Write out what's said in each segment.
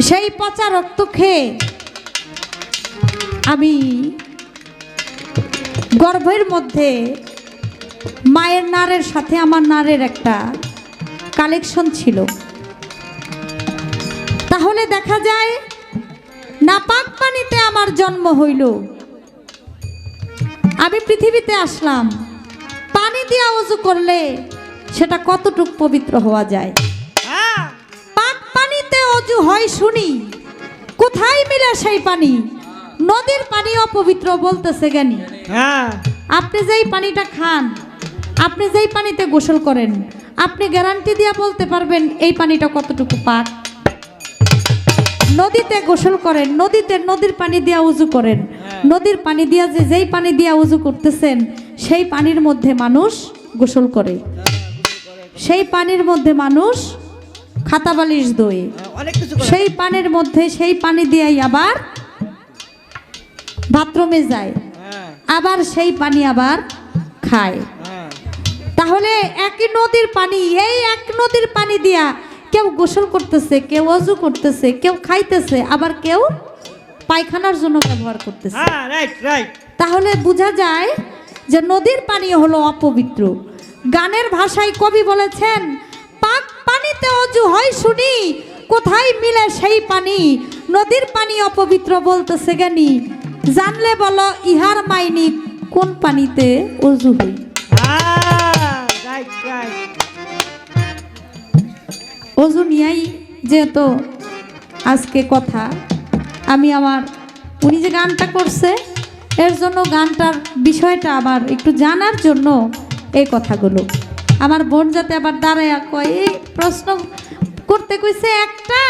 সেই পচা রক্ত খেয়ে আমি গর্ভের মধ্যে মায়ের নারের সাথে আমার নারের একটা কালেকশন ছিল। তাহলে দেখা যায় নাপাক পানিতে আমার জন্ম হইল, আমি পৃথিবীতে আসলাম। পানি দিয়া ওযু করলে সেটা কতটুকু পবিত্র হওয়া যায়? পাক পানিতে ওযু হয় শুনি, কোথায় মিলে সেই পানি? নদীর পানি অপবিত্র বলতেছে জ্ঞানী। আপনি যেই পানিটা খান, আপনি যেই পানিতে গোসল করেন, আপনি গ্যারান্টি দিয়া বলতে পারবেন এই পানিটা কতটুকু পাক? নদীতে গোসল করেন, নদীর পানি দিয়া উযু করেন, নদীর পানি দিয়া যেই পানি দিয়া উযু করতেছেন সেই পানির মধ্যে মানুষ গোসল করে, সেই পানির মধ্যে মানুষ খাতা বালিশ ধোয়, সেই পানির মধ্যে সেই পানি দিয়েই আবার বাথরুমে যায়, আবার সেই পানি আবার খায়। তাহলে একই নদীর পানি, এই এক নদীর পানি দিয়া কেউ গোসল করতেছে, কেউ ওযু করতেছে, কেউ খাইতেছে, আবার কেউ পায়খানার জন্য ব্যবহার করতেছে। তাহলে বোঝা যায় যে নদীর পানি হলো অপবিত্র। গানের ভাষায় কবি বলেছেন, পাক পানিতে ওযু হয় শুনি, কোথায় মিলে সেই পানি? নদীর পানি অপবিত্র বলতেছে জ্ঞানী, জানলে বলো ইহার মাইনি কোন পানিতে ওযু হই। ওযু নিয়েই যেহেতু আজকে কথা, আমি আমার উনি যে গানটা করছে এর জন্য গানটার বিষয়টা আবার একটু জানার জন্য এই কথাগুলো। আমার বোন যাতে আবার দাঁড়ায় কয়, এই প্রশ্ন করতে কইছে একটা,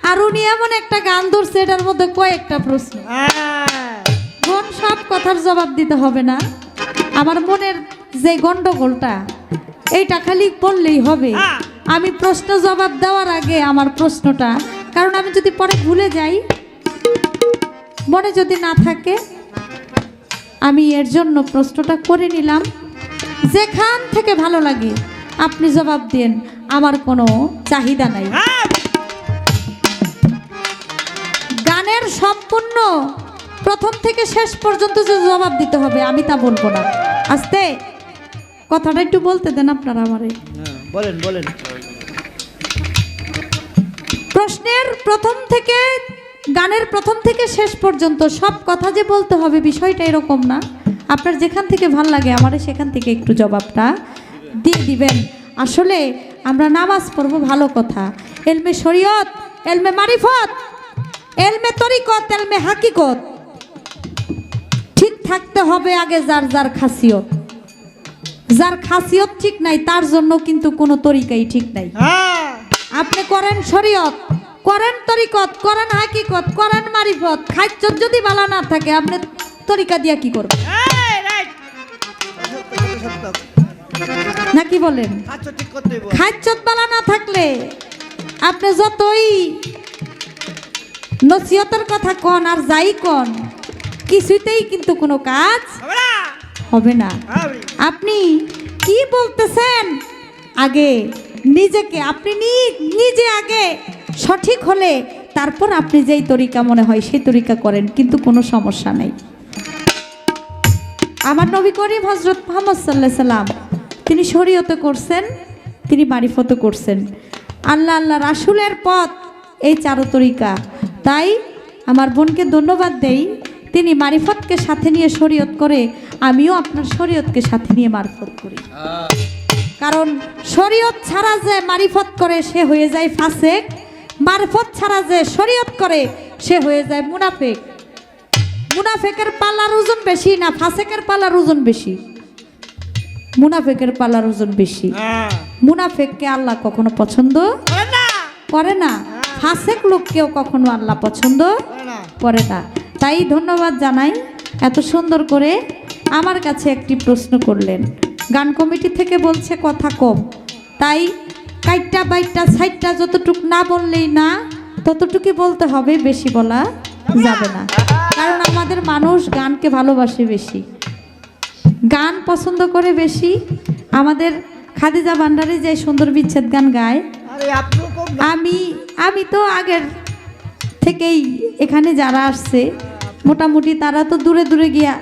আর উনি এমন একটা গান ধরছে এটার মধ্যে কয়েকটা প্রশ্ন। বোন, সব কথার জবাব দিতে হবে না, আমার মনের যে গন্ডগোলটা এইটা খালি বললেই হবে। আমি প্রশ্ন জবাব দেওয়ার আগে আমার প্রশ্নটা, কারণ আমি যদি পরে ভুলে যাই, মনে যদি না থাকে, আমি এর জন্য প্রশ্নটা করে নিলাম। যেখান থেকে ভালো লাগে আপনি জবাব দেন, আমার কোনো চাহিদা নাই। গানের সম্পূর্ণ প্রথম থেকে শেষ পর্যন্ত যে জবাব দিতে হবে আমি তা বলবো না। আস্তে কথাটা একটু বলতে দেন আপনারা আমারে। বলেন বলেন। প্রশ্নের প্রথম থেকে, গানের প্রথম থেকে শেষ পর্যন্ত সব কথা যে বলতে হবে বিষয়টা এরকম না। আপনার যেখান থেকে ভাল লাগে আমারে সেখান থেকে একটু জবাবটা দিয়ে দিবেন। আসলে আমরা নামাজ পড়বো ভালো কথা, এলমে শরীয়ত, এলমে মারিফত, এলমে তরিকত, এলমে হাকিকত ঠিক থাকতে হবে আগে। যার যার খাসিয়ত, যার খাসিয়ত ঠিক নাই তার জন্য কিন্তু কোনো তরিকাই ঠিক নাই। আপনি করেন শরীয়ত, করেন তরিকত, করেন হাকিকত, করেন মারিফত, খাইচ্ছত যদি বালা না থাকে আপনি তরিকা দিয়া কি করবেন? নাকি বলেন? খাইচ্ছত বালা না থাকলে আপনি যতই নসিহতের কথা কন আর যাই কন, কিছুতেই কিন্তু কোনো কাজ হবে না। আপনি কি বলতেছেন আগে নিজেকে, আপনি নিজে আগে সঠিক হলে তারপর আপনি যেই তরিকা মনে হয় সেই তরিকা করেন, কিন্তু কোনো সমস্যা নেই। আমার নবী করিম হযরত মুহাম্মদ সাল্লাল্লাহু আলাইহি সাল্লাম তিনি শরীয়তে করছেন, তিনি মারিফতে করছেন। আল্লাহ আল্লাহ রাসূলের পথ এই চারো তরিকা। তাই আমার বোনকে ধন্যবাদ দেই, তিনি মারিফতকে সাথে নিয়ে শরীয়ত করে, আমিও আপনার শরীয়তকে সাথে নিয়ে মারিফত করি। কারণ শরীয়ত ছাড়া যে মারিফত করে সে হয়ে যায় ফাসেক, মারিফত ছাড়া যে শরীয়ত করে সে হয়ে যায় মুনাফিক। মুনাফিকের পাল্লার ওজন বেশি না ফাসেকের পাল্লার ওজন বেশি? মুনাফিকের পাল্লার ওজন বেশি। মুনাফিককে আল্লাহ কখনো পছন্দ করে না, ফাসেক লোককেও কখনো আল্লাহ পছন্দ করে না। তাই ধন্যবাদ জানাই, এত সুন্দর করে আমার কাছে একটি প্রশ্ন করলেন। গান কমিটি থেকে বলছে কথা কম, তাই কাইটটা বাইটটা সাইটটা যতটুক না বললেই না ততটুকুই বলতে হবে, বেশি বলা যাবে না। কারণ আমাদের মানুষ গানকে ভালোবাসে বেশি, গান পছন্দ করে বেশি। আমাদের খাদিজা ভান্ডারী যে সুন্দর বিচ্ছেদ গান গায়, আরে আপনিও কম আমি তো আগের থেকেই এখানে যারা আসছে মোটামুটি তারা তো দূরে দূরে গিয়া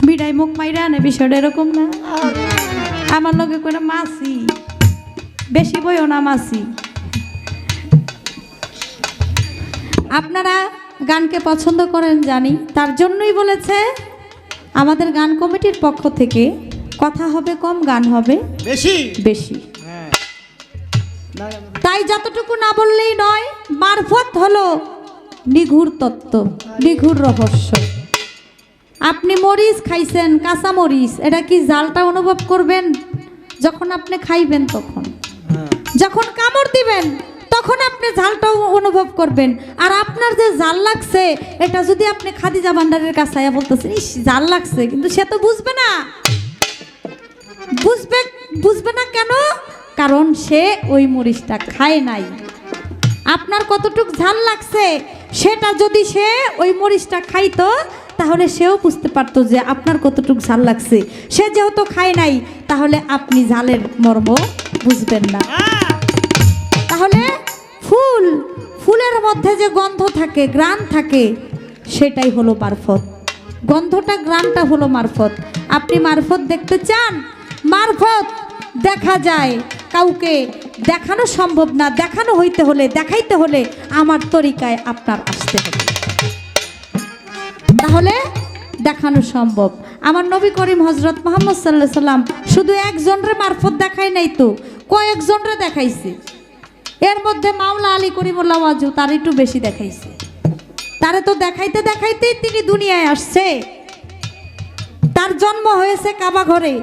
বিদায় মুখ মাইরা আনে, বিষয়টা এরকম না। আমার লগে করে মাসি বেশি বইও না মাসি। আপনারা গানকে পছন্দ করেন জানি, তার জন্যই বলেছে আমাদের গান কমিটির পক্ষ থেকে কথা হবে কম, গান হবে বেশি বেশি। তাই যতটুকু না বললেই নয়, মারফত হলো নিঘুর তত্ত্ব, নিঘুর রহস্য। আপনি মরিচ খাইছেন, কাঁচা মরিচ, এটা কি জালটা অনুভব করবেন যখন আপনি খাইবেন, তখন যখন কামড় দিবেন তখন আপনি ঝালটাও অনুভব করবেন। আর আপনার যে জাল লাগছে এটা যদি আপনি খাদিজা ভান্ডারের কাছে আয়া বলতেছেন ইস জাল লাগছে, কিন্তু সে তো বুঝবে না। বুঝবে না কেন? কারণ সে ওই মরিচটা খায় নাই। আপনার কতটুক ঝাল লাগছে সেটা যদি সে ওই মরিচটা খাইতো তাহলে সেও বুঝতে পারতো যে আপনার কতটুক ঝাল লাগছে। সে যেহেতু খায় নাই তাহলে আপনি ঝালের মর্ম বুঝবেন না। তাহলে ফুলের মধ্যে যে গন্ধ থাকে, গ্রান থাকে, সেটাই হলো মারফত। গন্ধটা, গ্রানটা হলো মারফত। আপনি মারফত দেখতে চান? মারফত দেখা যায়, কাউকে দেখানো সম্ভব না। দেখানো হইতে হলে, দেখাইতে হলে আমার তরিকায় আপনার আসতে হবে, তাহলে দেখানো সম্ভব। আমার নবী করিম হজরত মুহাম্মদ সাল্লাল্লাহু আলাইহি সাল্লাম শুধু একজনের মারফত দেখায় নাই তো, কয়েকজনরে দেখাইছে। এর মধ্যে মাওলা আলী করিমুল্লাহ ওয়াজু তার একটু বেশি দেখাইছে। তারে তো দেখাইতে দেখাইতেই তিনি দুনিয়ায় আসছে। তার জন্ম হয়েছে কাবা ঘরে।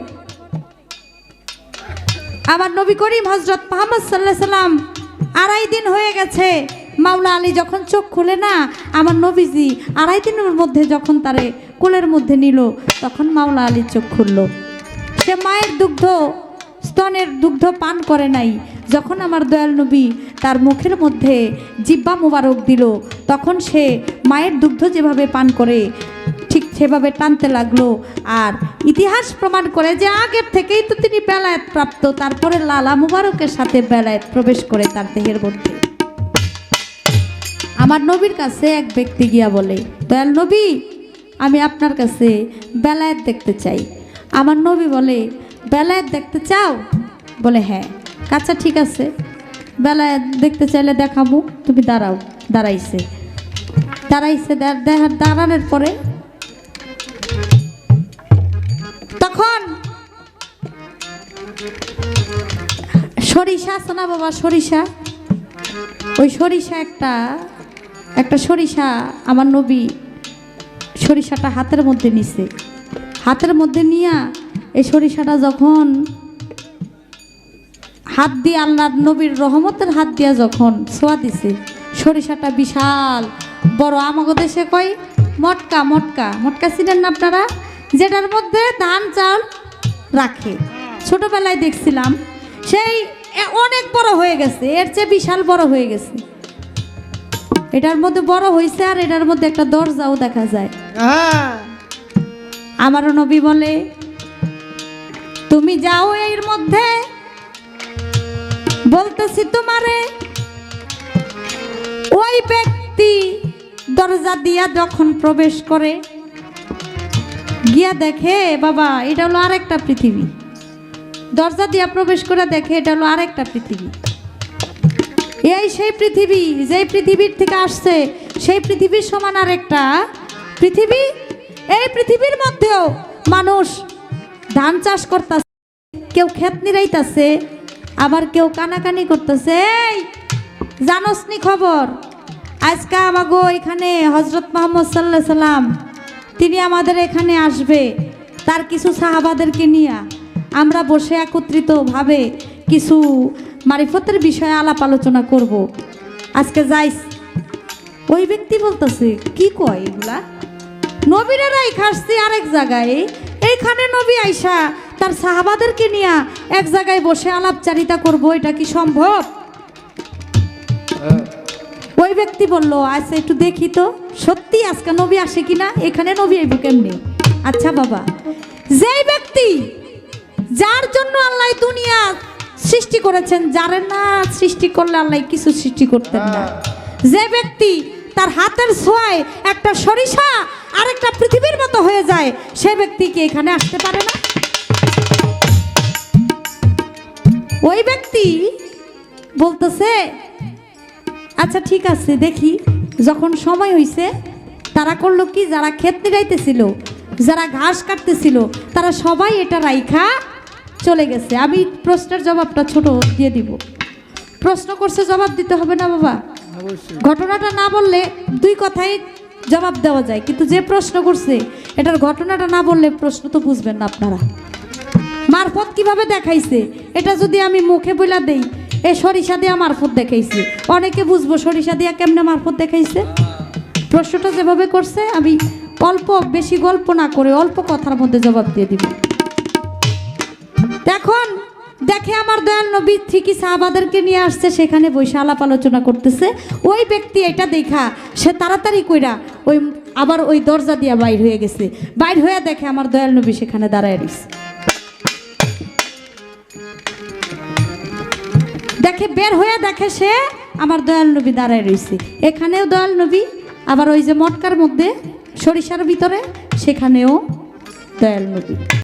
আমার নবী করিম হজরত মুহাম্মদ সাল্লাল্লাহু আলাইহি সাল্লাম 2.5 দিন হয়ে গেছে। মাওলা আলী যখন চোখ খুলে না, আমার নবীজি 2.5 দিনের মধ্যে যখন তারে কোলের মধ্যে নিল, তখন মাওলা আলী চোখ খুলল। সে মায়ের দুগ্ধ, স্তনের দুগ্ধ পান করে নাই। যখন আমার দয়াল নবী তার মুখের মধ্যে জিহ্বা মোবারক দিল, তখন সে মায়ের দুগ্ধ যেভাবে পান করে ঠিক সেভাবে টানতে লাগলো। আর ইতিহাস প্রমাণ করে যে আগের থেকেই তো তিনি বেলায়েত প্রাপ্ত। তারপরে লালা মুবারকের সাথে বেলায়েত প্রবেশ করে তার দেহের মধ্যে। আমার নবীর কাছে এক ব্যক্তি গিয়া বলে, দয়াল নবী, আমি আপনার কাছে বেলায়েত দেখতে চাই। আমার নবী বলে, বেলায়েত দেখতে চাও? বলে হ্যাঁ। আচ্ছা ঠিক আছে, বেলায়েত দেখতে চাইলে দেখাবো, তুমি দাঁড়াও। দাঁড়াইছে। দাঁড়ানোর পরে তখন সরিষা আছে না বাবা, সরিষা, ওই সরিষা একটা সরিষা আমার নবী সরিষাটা হাতের মধ্যে নিছে। হাতের মধ্যে নিয়া এই সরিষাটা যখন হাত দিয়ে আল্লাহর নবীর রহমতের হাত দিয়া যখন ছোঁয়া দিছে, সরিষাটা বিশাল বড়। আমাদের দেশে কয় মটকা, মটকা, মটকা ছিলেন না আপনারা? যেটার মধ্যে ধান চাল রাখে। ছোটবেলায় দেখছিলাম, সেই অনেক বড় হয়ে গেছে, এর চেয়ে বিশাল বড় হয়ে গেছে। এটার মধ্যে বড় হয়েছে, আর এটার মধ্যে একটা দরজাও দেখা যায়। আমারও নবী বলে, তুমি যাও এর মধ্যে, বলতেছি তোমারে। ওই ব্যক্তি দরজা দিয়া যখন প্রবেশ করে, গিয়া দেখে বাবা এটা হলো আরেকটা পৃথিবী। দরজা দিয়া প্রবেশ করে দেখে এটা হলো আরেকটা পৃথিবী। এই সেই পৃথিবী, যেই পৃথিবীর থেকে আসছে সেই পৃথিবীর সমান আরেকটা পৃথিবী। এই পৃথিবীর মধ্যেও মানুষ ধান চাষ করতেছে, কেউ ক্ষেত নিরাইতেছে, আবার কেউ কানাকানি করতেছে। এই জানোস নি খবর? আজকে আমাগো এখানে হজরত মুহাম্মদ সাল্লাল্লাহু আলাইহি সাল্লাম তিনি আমাদের এখানে আসবে। তার কিছু সাহাবাদেরকে নিয়ে আমরা বসে একত্রিতভাবে কিছু মারিফতের বিষয়ে আলাপ আলোচনা করব। আজকে যাইস। ওই ব্যক্তি বলতেছে, কি কয় এগুলা? নবীরাই খাসছি আরেক জায়গায়, এইখানে নবী আইসা তার সাহাবাদেরকে নিয়ে এক জায়গায় বসে আলাপচারিতা করব, এটা কি সম্ভব? ওই ব্যক্তি বলল, আচ্ছা একটু দেখি তো সত্যি আজকে নবী আসে কিনা, এখানে নবী আইব কেমনে। আচ্ছা বাবা, যার জন্য আল্লাহ দুনিয়া সৃষ্টি করেছেন, যারে না সৃষ্টি করলে আল্লাহ কিছু সৃষ্টি করতেন না। যে ব্যক্তি তার হাতের ছোঁয়ায় একটা সরিষা আরেকটা পৃথিবীর মতো হয়ে যায়, সে ব্যক্তি কি এখানে আসতে পারে না? ওই ব্যক্তি বলতেছে আচ্ছা ঠিক আছে দেখি। যখন সময় হইছে তারা করলো কি, যারা ক্ষেত নিড়াইতেছিল, যারা ঘাস কাটতেছিল, তারা সবাই এটা রাইখা চলে গেছে। আমি প্রশ্নের জবাবটা ছোট দিয়ে দিব। প্রশ্ন করছে, জবাব দিতে হবে না বাবা? ঘটনাটা না বললে দুই কথাই জবাব দেওয়া যায়, কিন্তু যে প্রশ্ন করছে এটার ঘটনাটা না বললে প্রশ্ন তো বুঝবেন না আপনারা। মারফত কিভাবে দেখাইছে এটা যদি আমি মুখে বইলা দেই, এ সরিষা দিয়া মারফত দেখাইছে, অনেকে বুঝবো সরিষা দিয়া কেমনে মারফত দেখাইছে। প্রশ্নটা যেভাবে করছে আমি অল্প বেশি গল্প না করে অল্প কথার মধ্যে জবাব দিয়ে দিব। এখন দেখে আমার দয়াল নবী ঠিকই সাহাবাদেরকে নিয়ে আসছে, সেখানে বসে আলাপ আলোচনা করতেছে। ওই ব্যক্তি এটা দেখা সে তাড়াতাড়ি কইরা ওই আবার ওই দরজা দিয়া বাইর হয়ে গেছে। বাইর হয়ে দেখে আমার দয়াল নবী সেখানে দাঁড়ায় রয়েছে। দেখে বের হয়ে দেখে সে আমার দয়াল নবী দাঁড়ায় রয়েছে। এখানেও দয়াল নবী, আবার ওই যে মটকার মধ্যে সরিষার ভিতরে সেখানেও দয়াল নবী।